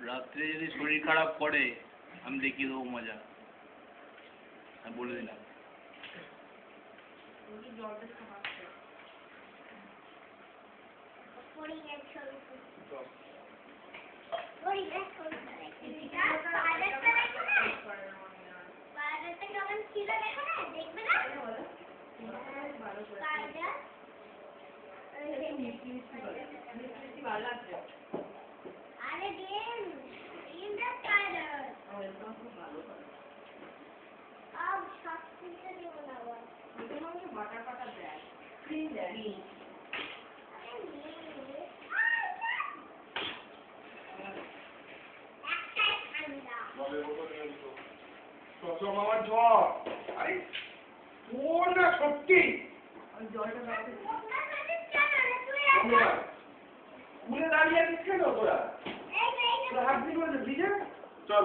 রাত্রে যদি শরীর খারাপ করে আমি দেখিয়ে দেবো মজা, আমি বলে দিলাম। আমার জ্বর, আরে তোর না সত্যি স্কুলে দাঁড়িয়ে আছিস কেন তোরা? হাত দিয়ে চল।